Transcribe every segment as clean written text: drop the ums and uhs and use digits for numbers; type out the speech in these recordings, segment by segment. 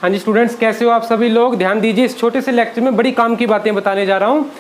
हाँ जी स्टूडेंट्स, कैसे हो आप सभी लोग। ध्यान दीजिए, इस छोटे से लेक्चर में बड़ी काम की बातें बताने जा रहा हूँ।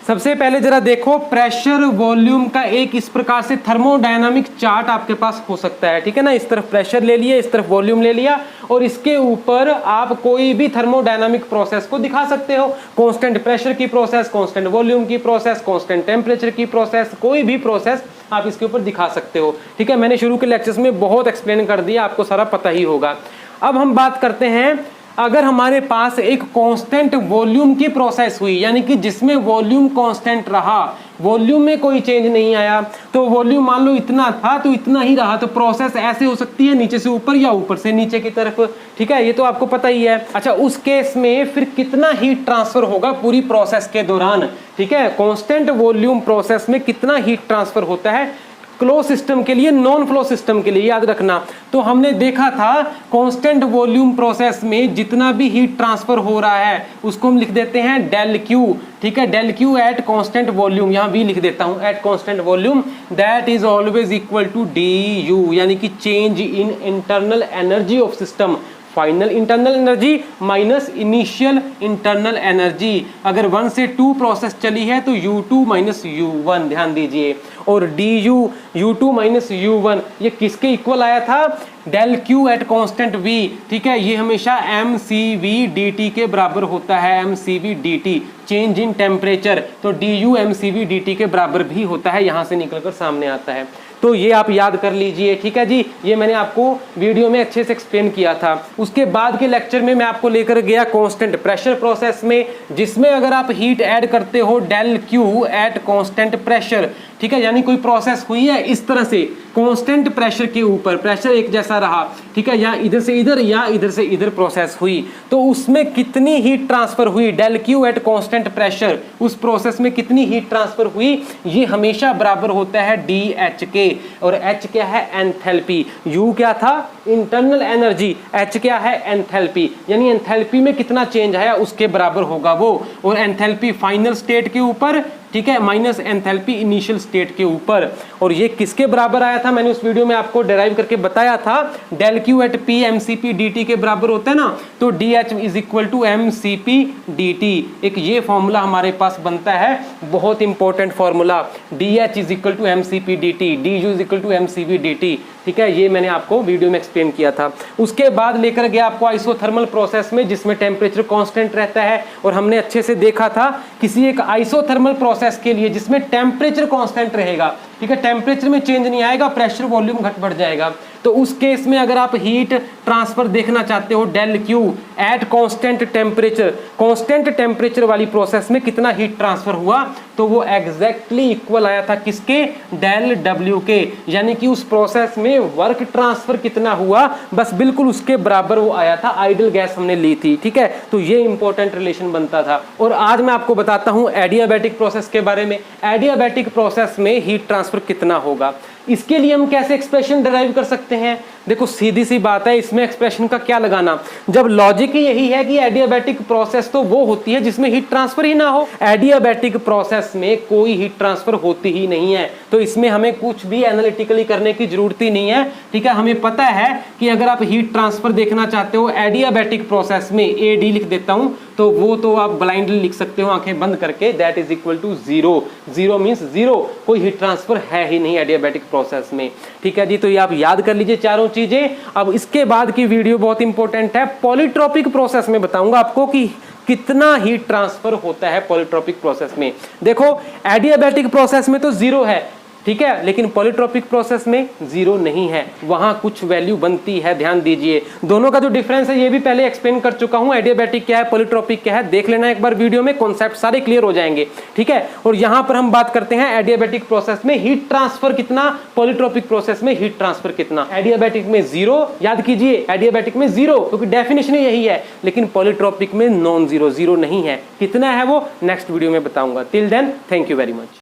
सबसे पहले जरा देखो, प्रेशर वॉल्यूम का एक इस प्रकार से थर्मोडायनामिक चार्ट आपके पास हो सकता है, ठीक है ना। इस तरफ प्रेशर ले लिया, इस तरफ वॉल्यूम ले लिया, और इसके ऊपर आप कोई भी थर्मोडायनामिक प्रोसेस को दिखा सकते हो। कांस्टेंट प्रेशर की प्रोसेस, कांस्टेंट वॉल्यूम की प्रोसेस, कांस्टेंट टेम्परेचर की प्रोसेस, कोई भी प्रोसेस आप इसके ऊपर दिखा सकते हो, ठीक है। मैंने शुरू के लेक्चर्स में बहुत एक्सप्लेन कर दिया, आपको सारा पता ही होगा। अब हम बात करते हैं, अगर हमारे पास एक कांस्टेंट वॉल्यूम की प्रोसेस हुई, यानी कि जिसमें वॉल्यूम कांस्टेंट रहा, वॉल्यूम में कोई चेंज नहीं आया, तो वॉल्यूम मान लो इतना था तो इतना ही रहा, तो प्रोसेस ऐसे हो सकती है, नीचे से ऊपर या ऊपर से नीचे की तरफ, ठीक है। ये तो आपको पता ही है। अच्छा, उस केस में फिर कितना हीट ट्रांसफर होगा पूरी प्रोसेस के दौरान, ठीक है। कांस्टेंट वॉल्यूम प्रोसेस में कितना हीट ट्रांसफर होता है क्लोज सिस्टम के लिए, नॉन फ्लो सिस्टम के लिए, याद रखना। तो हमने देखा था कांस्टेंट वॉल्यूम प्रोसेस में जितना भी हीट ट्रांसफर हो रहा है उसको हम लिख देते हैं डेल क्यू, ठीक है। Del Q at constant volume, यहां भी लिख देता हूं at constant volume, that is always equal to D U, यानी कि change in internal energy of system, final internal energy minus initial internal energy. अगर 1 से 2 प्रोसेस चली है तो U2 माइनस U1, ध्यान दीजिए। और du U2 माइनस U1 ये किसके इक्वल आया था? Del Q at constant V, ठीक है। ये हमेशा mCV dt के बराबर होता है, mCV dt change in temperature, तो du mCV dt के बराबर भी होता है, यहां से निकलकर सामने आता है। तो ये आप याद कर लीजिए, ठीक है जी। ये मैंने आपको वीडियो में अच्छे से एक्सप्लेन किया था। उसके बाद के लेक्चर में मैं आपको लेकर गया कांस्टेंट प्रेशर प्रोसेस में, जिसमें अगर आप हीट ऐड करते हो del Q at constant pressure, ठीक है, यानी कोई प्रोसेस हुई है इस तरह से कांस्टेंट प्रेशर के ऊपर, प्रेशर एक जैसा रहा, ठीक है, या इधर से इधर या इधर से इधर प्रोसेस हुई, तो उसमें कितनी हीट ट्रांसफर हुई del Q at constant pressure, उस प्रोसेस में कितनी हीट ट्रांसफर हुई, ये हमेशा बराबर होता है DH के। और H क्या है? एंथैल्पी। U क्या था? Internal energy. H क्या है? एंथैल्पी, यानी एंथैल्पी में कितना चेंज आया उसके बराबर होगा वो। और एंथैल्पी फाइनल स्टेट के ऊपर, ठीक है, माइनस एंथैल्पी इनिशियल स्टेट के ऊपर। और ये किसके बराबर आया था? मैंने उस वीडियो में आपको डिराइव करके बताया था, del Q at P mCp dt के बराबर होता है ना, तो DH is equal to mCp dt। एक ये फॉर्मूला हमारे पास बनता है, बहुत important formula, DH is equal to mCp dt, du is equal to mCv dt, ठीक है। ये मैंने आपको वीडियो में एक्सप्लेन किया था। उसके बाद लेकर गया आपको आइसोथर्मल प्रोसेस में, जिसमें टेम्परेचर कांस्टेंट रहता है, और हमने अच्छे से देखा था किसी एक आइसोथर्मल प्रोसेस के लिए जिसमें टेम्परेचर कांस्टेंट रहेगा, ठीक है, टेम्परेचर में चेंज नहीं आएगा, प्रेशर वॉल्यूम घट बढ़ जाएगा। तो उस केस में अगर आप हीट ट्रांसफर देखना चाहते हो del Q at constant temperature, constant temperature वाली प्रोसेस में कितना हीट ट्रांसफर हुआ, तो वो एग्जैक्टली इक्वल आया था किसके? डेल डब्ल्यू के, यानी कि उस प्रोसेस में वर्क ट्रांसफर कितना हुआ, बस बिल्कुल उसके बराबर वो आया था। आइडल गैस हमने ली थी, ठीक है। तो ये इंपॉर्टेंट रिलेशन बनता था। और आज मैं आपको बताता हूं एडियाबैटिक प्रोसेस के बारे में। एडियाबैटिक प्रोसेस में हीट ट्रांसफर कितना होगा, इसके लिए हम कैसे एक्सप्रेशन डिराइव कर सकते हैं? देखो सीधी सी बात है, इसमें एक्सप्रेशन का क्या लगाना, जब लॉजिक ही यही है कि एडियाबैटिक प्रोसेस तो वो होती है जिसमें हीट ट्रांसफर ही ना हो। एडियाबैटिक प्रोसेस में कोई हीट ट्रांसफर होती ही नहीं है, तो इसमें हमें कुछ भी एनालिटिकली करने की जरूरत ही नहीं है, ठीक है। हमें पता है कि अगर आप हीट ट्रांसफर देखना चाहते हो एडियाबैटिक प्रोसेस में, AD लिख देता हूं, तो वो तो आप ब्लाइंडली लिख सकते हो आंखें बंद करके, that is equal to zero. Zero means zero, कोई हीट ट्रांसफर है ही नहीं एडियाबैटिक प्रोसेस में, ठीक है जी। तो ये आप याद कर लीजिए चारों चीजें। अब इसके बाद की वीडियो बहुत इंपॉर्टेंट है, पॉलीट्रोपिक प्रोसेस में बताऊंगा आपको कि कितना हीट ट्रांसफर होता है पॉलीट्रोपिक प्रोसेस में। देखो एडियाबैटिक प्रोसेस में तो जीरो है, ठीक है, लेकिन पॉलीट्रोपिक प्रोसेस में जीरो नहीं है, वहां कुछ वैल्यू बनती है, ध्यान दीजिए। दोनों का जो डिफरेंस है ये भी पहले एक्सप्लेन कर चुका हूं, एडियाबैटिक क्या है, पॉलीट्रोपिक क्या है, देख लेना एक बार वीडियो में, कॉन्सेप्ट सारे क्लियर हो जाएंगे, ठीक है। और यहां पर हम बात करते हैं एडियाबैटिक प्रोसेस में हीट ट्रांसफर कितना, पॉलीट्रोपिक प्रोसेस में हीट ट्रांसफर कितना। एडियाबैटिक में जीरो, याद कीजिए एडियाबैटिक में जीरो, क्योंकि डेफिनेशन यही है, लेकिन पॉलीट्रोपिक में नॉन जीरो, जीरो नहीं है। कितना है वो नेक्स्ट वीडियो में बताऊंगा। Till then thank you very much.